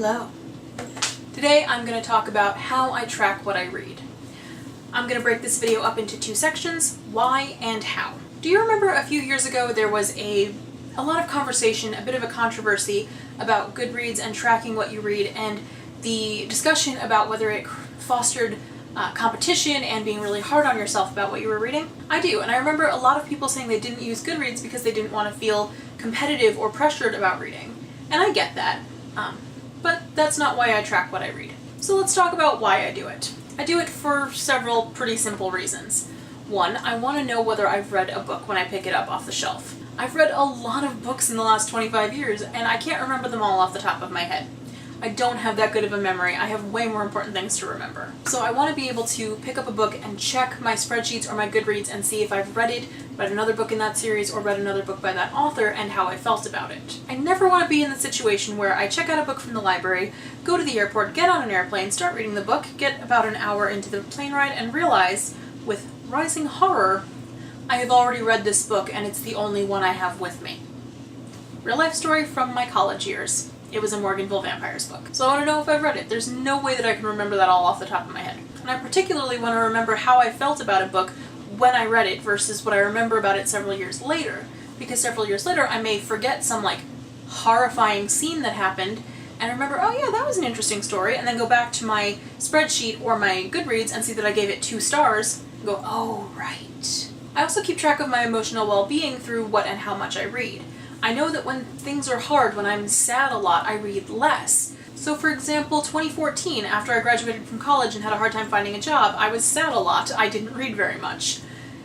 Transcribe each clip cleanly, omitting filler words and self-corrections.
Hello. Today I'm going to talk about how I track what I read. I'm going to break this video up into two sections, why and how. Do you remember a few years ago there was a lot of conversation, a bit of a controversy about Goodreads and tracking what you read, and the discussion about whether it fostered competition and being really hard on yourself about what you were reading? I do, and I remember a lot of people saying they didn't use Goodreads because they didn't want to feel competitive or pressured about reading. And I get that. But that's not why I track what I read. So let's talk about why I do it. I do it for several pretty simple reasons. One, I want to know whether I've read a book when I pick it up off the shelf. I've read a lot of books in the last 25 years, and I can't remember them all off the top of my head. I don't have that good of a memory. I have way more important things to remember. So I want to be able to pick up a book and check my spreadsheets or my Goodreads and see if I've read it, read another book in that series, or read another book by that author, and how I felt about it. I never want to be in the situation where I check out a book from the library, go to the airport, get on an airplane, start reading the book, get about an hour into the plane ride, and realize, with rising horror, I have already read this book and it's the only one I have with me. Real life story from my college years. It was a Morganville Vampires book. So I want to know if I've read it. There's no way that I can remember that all off the top of my head. And I particularly want to remember how I felt about a book when I read it versus what I remember about it several years later. Because several years later I may forget some horrifying scene that happened and remember, oh yeah, that was an interesting story, and then go back to my spreadsheet or my Goodreads and see that I gave it 2 stars and go, oh right. I also keep track of my emotional well-being through what and how much I read. I know that when things are hard, when I'm sad a lot, I read less. So for example, 2014, after I graduated from college and had a hard time finding a job, I was sad a lot. I didn't read very much.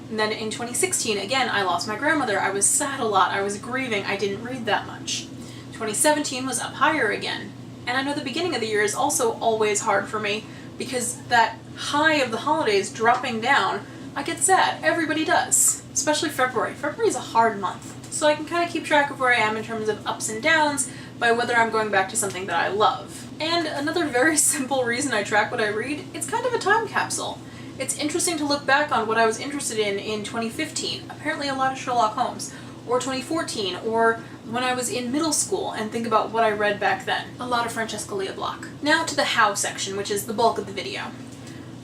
And then in 2016, again, I lost my grandmother. I was sad a lot. I was grieving. I didn't read that much. 2017 was up higher again. And I know the beginning of the year is also always hard for me because that high of the holidays dropping down, I get sad. Everybody does. Especially February. February is a hard month. So I can kind of keep track of where I am in terms of ups and downs by whether I'm going back to something that I love. And another very simple reason I track what I read, it's kind of a time capsule. It's interesting to look back on what I was interested in 2015, apparently a lot of Sherlock Holmes, or 2014, or when I was in middle school, and think about what I read back then. A lot of Francesca Lia Block. Now to the how section, which is the bulk of the video.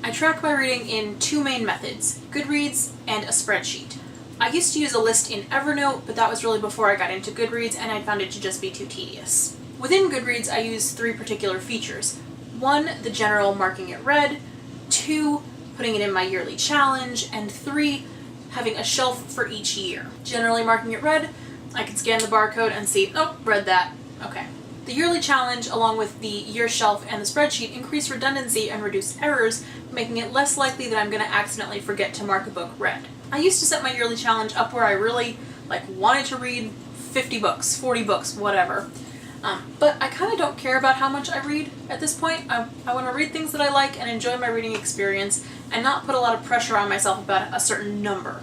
I track my reading in 2 main methods, Goodreads and a spreadsheet. I used to use a list in Evernote, but that was really before I got into Goodreads and I found it to just be too tedious. Within Goodreads, I use 3 particular features. 1, the general marking it read, 2, putting it in my yearly challenge, and 3, having a shelf for each year. Generally marking it read, I can scan the barcode and see, oh, read that, okay. The yearly challenge, along with the year shelf and the spreadsheet, increase redundancy and reduce errors, making it less likely that I'm going to accidentally forget to mark a book read. I used to set my yearly challenge up where I really wanted to read 50 books, 40 books, whatever. But I kind of don't care about how much I read at this point. I want to read things that I like and enjoy my reading experience and not put a lot of pressure on myself about a certain number.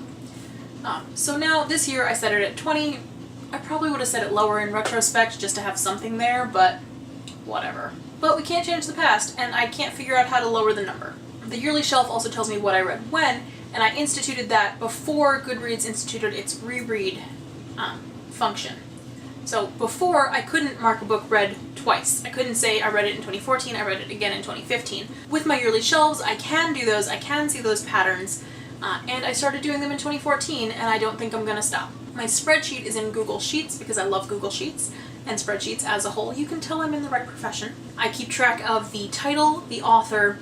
So now this year I set it at 20. I probably would have set it lower in retrospect just to have something there, but whatever. But we can't change the past, and I can't figure out how to lower the number. The yearly shelf also tells me what I read when, and I instituted that before Goodreads instituted its reread function. So before, I couldn't mark a book read twice. I couldn't say I read it in 2014, I read it again in 2015. With my yearly shelves, I can do those, I can see those patterns, and I started doing them in 2014, and I don't think I'm gonna stop. My spreadsheet is in Google Sheets because I love Google Sheets and spreadsheets as a whole. You can tell I'm in the right profession. I keep track of the title, the author,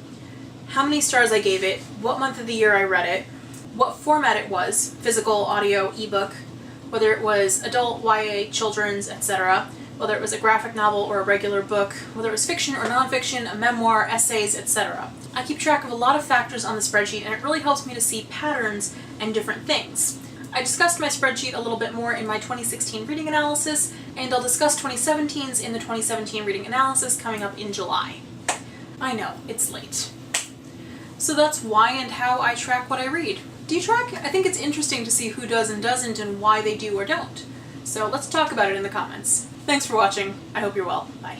how many stars I gave it, what month of the year I read it, what format it was, physical, audio, ebook, whether it was adult, YA, children's, etc., whether it was a graphic novel or a regular book, whether it was fiction or nonfiction, a memoir, essays, etc. I keep track of a lot of factors on the spreadsheet, and it really helps me to see patterns and different things. I discussed my spreadsheet a little bit more in my 2016 reading analysis, and I'll discuss 2017's in the 2017 reading analysis coming up in July. I know, it's late. So that's why and how I track what I read. Do you track? I think it's interesting to see who does and doesn't and why they do or don't. So let's talk about it in the comments. Thanks for watching. I hope you're well. Bye.